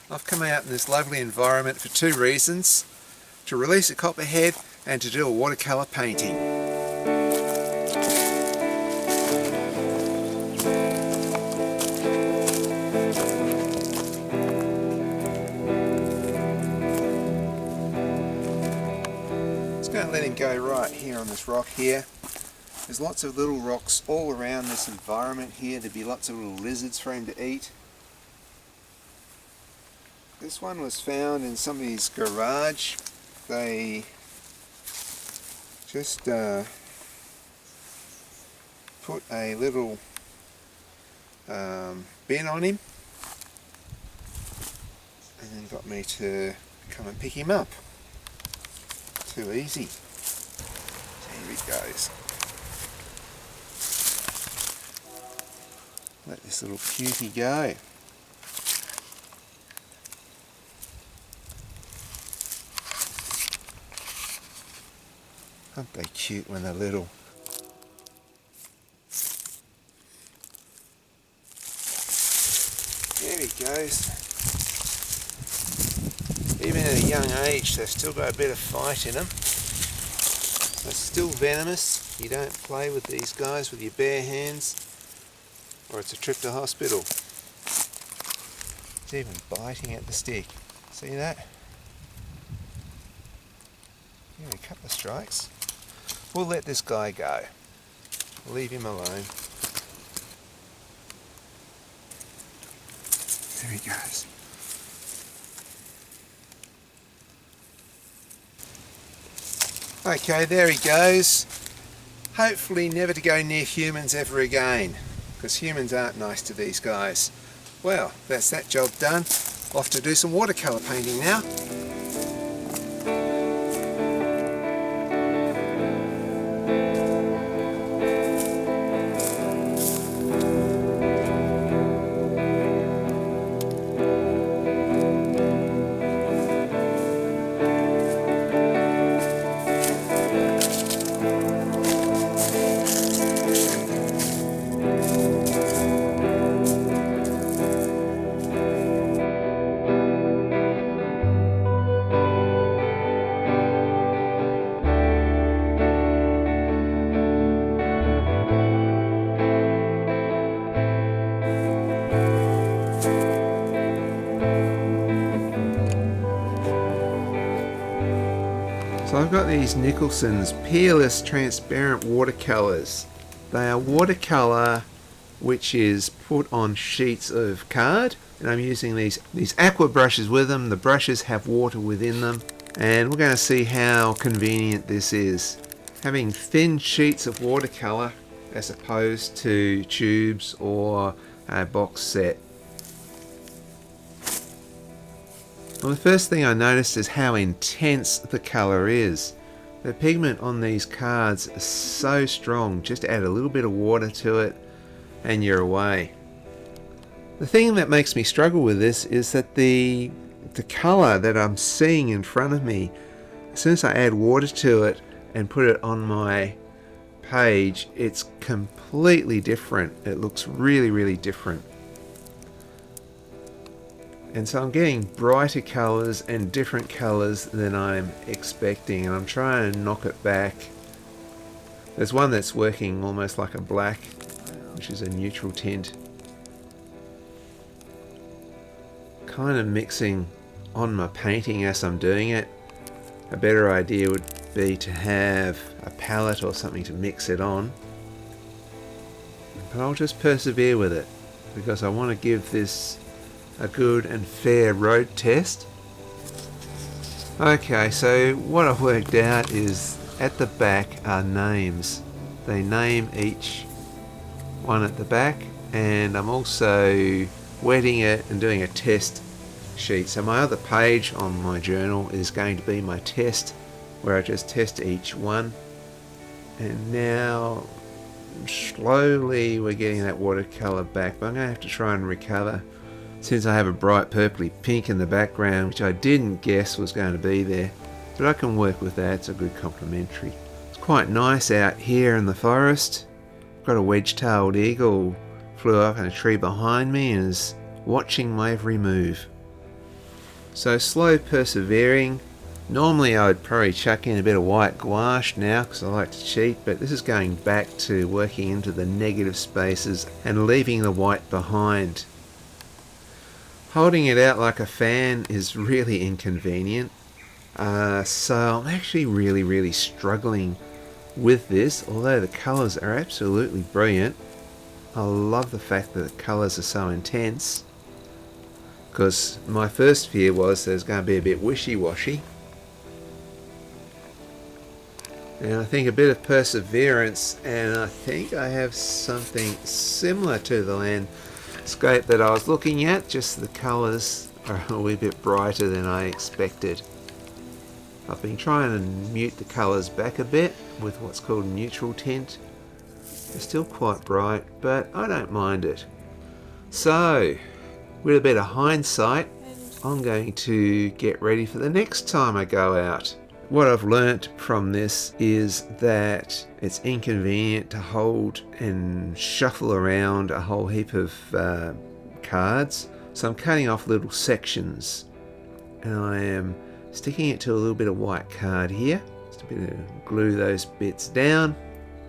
I've come out in this lovely environment for two reasons: to release a copperhead and to do a watercolour painting. Just going to let him go right here on this rock here. There's lots of little rocks all around this environment here. There'd be lots of little lizards for him to eat. This one was found in somebody's garage. They just put a little bin on him and then got me to come and pick him up. Too easy. So here he goes. Let this little cutie go. Aren't they cute when they're little? There he goes. Even at a young age, they've still got a bit of fight in them. They're still venomous. You don't play with these guys with your bare hands, or it's a trip to hospital. It's even biting at the stick. See that? Yeah, a couple of strikes. We'll let this guy go. Leave him alone. There he goes. Okay, there he goes. Hopefully never to go near humans ever again, because humans aren't nice to these guys. Well, that's that job done. Off to do some watercolour painting now. So I've got these Nicholson's Peerless transparent watercolours. They are watercolour which is put on sheets of card, and I'm using these aqua brushes with them. The brushes have water within them, and we're going to see how convenient this is. Having thin sheets of watercolour as opposed to tubes or a box set. Well, the first thing I noticed is how intense the colour is. The pigment on these cards is so strong. Just add a little bit of water to it and you're away. The thing that makes me struggle with this is that the colour that I'm seeing in front of me, as soon as I add water to it and put it on my page, it's completely different. It looks really, really different. And so I'm getting brighter colours and different colours than I'm expecting, and I'm trying to knock it back. There's one that's working almost like a black, which is a neutral tint. Kind of mixing on my painting as I'm doing it. A better idea would be to have a palette or something to mix it on. But I'll just persevere with it, because I want to give this a good and fair road test. Okay, so what I've worked out is at the back are names. They name each one at the back, and I'm also wetting it and doing a test sheet. So my other page on my journal is going to be my test, where I just test each one. And now slowly we're getting that watercolour back, but I'm going to have to try and recover, since I have a bright purpley pink in the background, which I didn't guess was going to be there. But I can work with that. It's a good complementary. It's quite nice out here in the forest. Got a wedge-tailed eagle flew up in a tree behind me and is watching my every move. So slow persevering. Normally I would probably chuck in a bit of white gouache now because I like to cheat, but this is going back to working into the negative spaces and leaving the white behind. Holding it out like a fan is really inconvenient, so I'm actually really struggling with this, although the colours are absolutely brilliant. I love the fact that the colours are so intense, because my first fear was there's going to be a bit wishy-washy. And I think a bit of perseverance, and I think I have something similar to the landscape that I was looking at, just the colours are a wee bit brighter than I expected. I've been trying to mute the colours back a bit with what's called neutral tint. They're still quite bright, but I don't mind it. So, with a bit of hindsight, I'm going to get ready for the next time I go out. What I've learnt from this is that it's inconvenient to hold and shuffle around a whole heap of cards. So I'm cutting off little sections, and I am sticking it to a little bit of white card here. Just a bit of glue those bits down.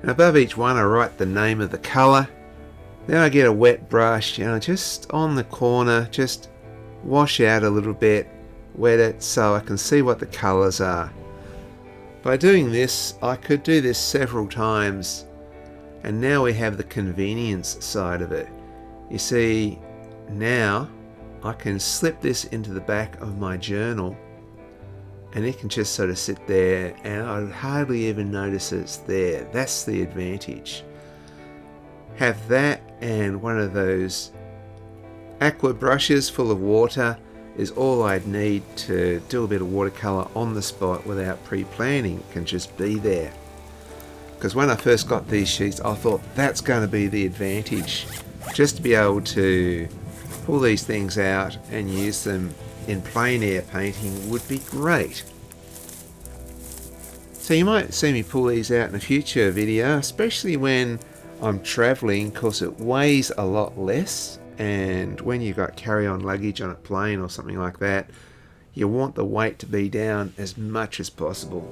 And above each one I write the name of the colour. Then I get a wet brush and I just on the corner just wash out a little bit, wet it so I can see what the colours are. By doing this, I could do this several times, and now we have the convenience side of it. You see, now I can slip this into the back of my journal and it can just sort of sit there and I would hardly even notice it's there. That's the advantage. Have that and one of those aqua brushes full of water is all I'd need to do a bit of watercolour on the spot without pre-planning. It can just be there. Because when I first got these sheets, I thought that's going to be the advantage. Just to be able to pull these things out and use them in plein air painting would be great. So you might see me pull these out in a future video, especially when I'm travelling, because it weighs a lot less, and when you've got carry-on luggage on a plane or something like that, you want the weight to be down as much as possible.